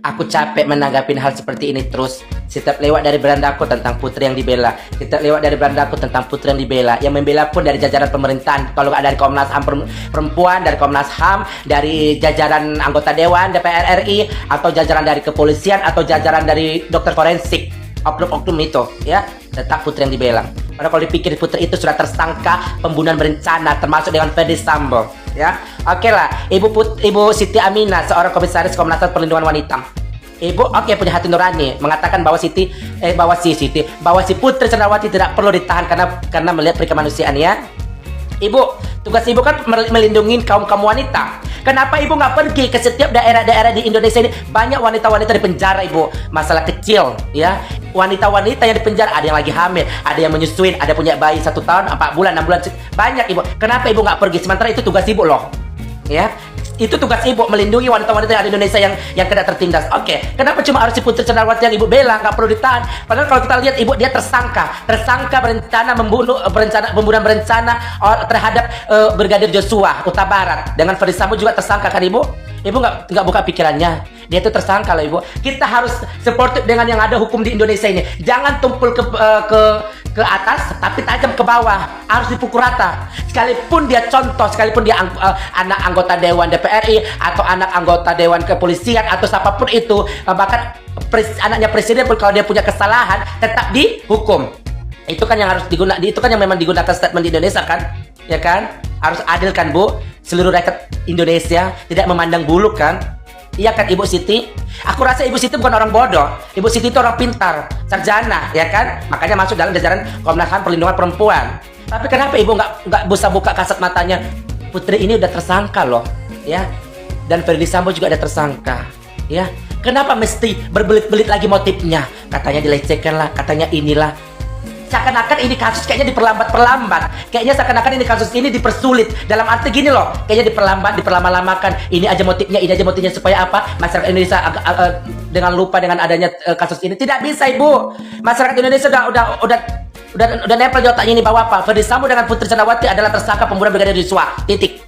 Aku capek menanggapin hal seperti ini terus. Setiap lewat dari berandaku tentang putri yang dibela. Setiap lewat dari berandaku tentang putri yang dibela. Yang membela pun dari jajaran pemerintahan. Kalau nggak dari Komnas HAM perempuan, dari Komnas HAM, dari jajaran anggota Dewan, DPR RI, atau jajaran dari kepolisian, atau jajaran dari dokter forensik. Oknum-oknum itu, ya, tetap putri yang dibela. Karena kalau dipikir putri itu sudah tersangka pembunuhan berencana, termasuk dengan Ferdi Sambo, ya. Oke lah, Ibu Siti Aminah, seorang komisaris Komnas HAM Perlindungan Wanita. Ibu punya hati nurani, mengatakan bahwa si Putri Candrawati tidak perlu ditahan karena melihat perikemanusiaannya. Ibu, tugas ibu kan melindungi kaum wanita. Kenapa ibu nggak pergi ke setiap daerah-daerah di Indonesia ini? Banyak wanita-wanita di penjara, ibu. Masalah kecil, ya. Wanita-wanita yang di penjara, ada yang lagi hamil, ada yang menyusuin, ada punya bayi 1 tahun, 4 bulan, 6 bulan. Banyak, ibu. Kenapa ibu nggak pergi? Sementara itu tugas ibu loh, ya. Itu tugas ibu, melindungi wanita-wanita yang ada di Indonesia yang kena tertindas. Oke, kenapa cuma harus si Putri Candrawati yang ibu bela, nggak perlu ditahan? Padahal kalau kita lihat ibu, dia tersangka berencana pembunuhan berencana terhadap Brigadir Joshua Huta Barat. Dengan Ferdi Sambo juga tersangka kan ibu? Ibu nggak buka pikirannya, dia itu tersangka loh ibu. Kita harus supportive dengan yang ada hukum di Indonesia ini. Jangan tumpul ke atas, tapi tajam ke bawah. Harus dipukul rata. Sekalipun dia contoh, sekalipun dia anak anggota Dewan DPRI atau anak anggota Dewan Kepolisian atau siapapun itu, bahkan anaknya presiden pun kalau dia punya kesalahan tetap dihukum. Itu kan yang harus digunakan. Itu kan yang memang digunakan statement di Indonesia kan, ya kan? Harus adil kan bu? Seluruh rakyat Indonesia tidak memandang bulu kan? Iya kan Ibu Siti? Aku rasa Ibu Siti bukan orang bodoh. Ibu Siti itu orang pintar, sarjana, ya kan? Makanya masuk dalam jajaran Komnas HAM Perlindungan Perempuan. Tapi kenapa Ibu nggak bisa buka kasat matanya? Putri ini udah tersangka loh, ya. Dan Ferdi Sambo juga ada tersangka, ya. Kenapa mesti berbelit-belit lagi motifnya? Katanya dilecehkan lah, katanya inilah. Seakan-akan ini kasus kayaknya diperlambat. Kayaknya seakan-akan ini kasus ini dipersulit. Dalam arti gini loh, kayaknya diperlama-lamakan. Ini aja motifnya supaya apa? Masyarakat Indonesia dengan lupa dengan adanya kasus ini. Tidak bisa ibu. Masyarakat Indonesia udah nempel di otaknya ini bahwa apa? Ferdi Sambo dengan Putri Candrawati adalah tersangka pembunuhan Brigadir Joshua. Titik.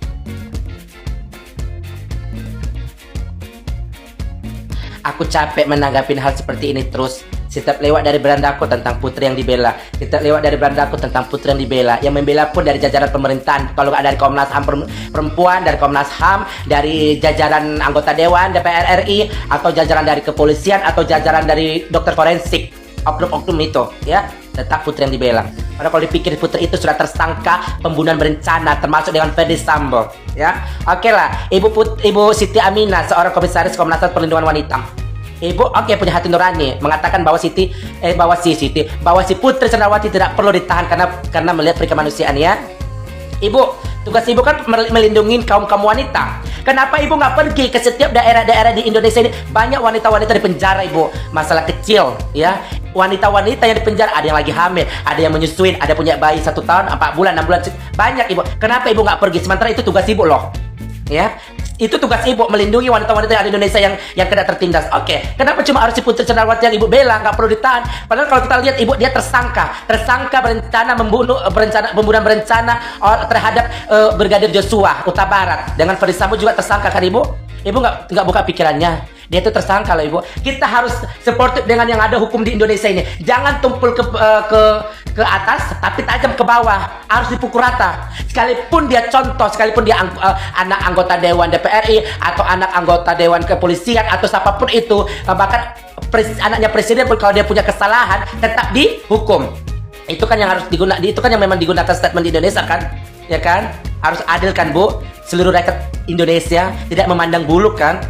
Aku capek menanggapin hal seperti ini terus. Setiap lewat dari berandaku tentang putri yang dibela. Setiap lewat dari berandaku tentang putri yang dibela. Yang membela pun dari jajaran pemerintahan. Kalau nggak dari Komnas HAM perempuan, dari Komnas HAM, dari jajaran anggota Dewan, DPR RI, atau jajaran dari kepolisian, atau jajaran dari dokter forensik. Oknum-oknum itu, ya. Tetap putri yang dibela. Karena kalau dipikir putri itu sudah tersangka pembunuhan berencana, termasuk dengan Ferdi Sambo, ya. Oke lah, Ibu Siti Aminah, seorang komisaris Komnas HAM Perlindungan Wanita. Ibu punya hati nurani, mengatakan bahwa si Putri Candrawati tidak perlu ditahan karena melihat perikemanusiaannya. Ibu, tugas ibu kan melindungi kaum wanita. Kenapa ibu nggak pergi ke setiap daerah-daerah di Indonesia ini? Banyak wanita-wanita di penjara ibu. Masalah kecil, ya. Wanita-wanita yang di penjara, ada yang lagi hamil, ada yang menyusuin, ada punya bayi 1 tahun, 4 bulan, 6 bulan. Banyak ibu. Kenapa ibu nggak pergi? Sementara itu tugas ibu loh, ya. Itu tugas ibu, melindungi wanita-wanita yang ada di Indonesia yang kena tertindas. Oke, kenapa cuma harus si Putri Candrawati yang ibu bela, nggak perlu ditahan? Padahal kalau kita lihat ibu, dia tersangka pembunuhan berencana terhadap Brigadir Joshua Huta Barat. Dengan Ferdi Sambo juga tersangka kan ibu? Ibu nggak buka pikirannya, dia itu tersangka loh ibu. Kita harus supportive dengan yang ada hukum di Indonesia ini. Jangan tumpul ke atas, tapi tajam ke bawah. Harus dipukul rata. Sekalipun dia contoh, sekalipun dia anak anggota Dewan DPRI atau anak anggota Dewan Kepolisian atau siapapun itu, bahkan anaknya presiden pun kalau dia punya kesalahan tetap dihukum. Itu kan yang harus digunakan. Itu kan yang memang digunakan statement di Indonesia kan, ya kan? Harus adil kan bu? Seluruh rakyat Indonesia tidak memandang bulu kan?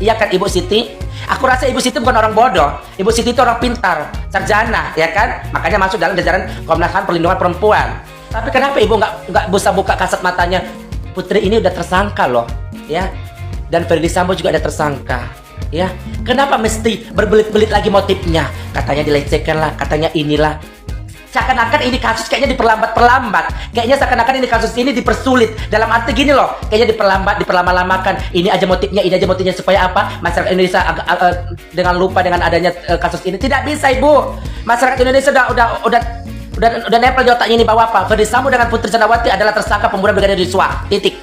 Iya kan Ibu Siti? Aku rasa Ibu Siti bukan orang bodoh. Ibu Siti itu orang pintar, sarjana, ya kan? Makanya masuk dalam jajaran Komnas HAM Perlindungan Perempuan. Tapi kenapa ibu nggak bisa buka kasat matanya? Putri ini udah tersangka loh, ya. Dan Ferdi Sambo juga ada tersangka, ya. Kenapa mesti berbelit-belit lagi motifnya? Katanya dilecehkan lah, katanya inilah. Seakan-akan ini kasus kayaknya diperlambat. Kayaknya seakan-akan ini kasus ini dipersulit. Dalam arti gini loh, kayaknya diperlama-lamakan. Ini aja motifnya supaya apa? Masyarakat Indonesia dengan lupa dengan adanya kasus ini. Tidak bisa ibu. Masyarakat Indonesia udah nempel di otaknya ini bahwa apa? Ferdi Sambo dengan Putri Candrawati adalah tersangka pembunuhan Brigadir Joshua. Titik.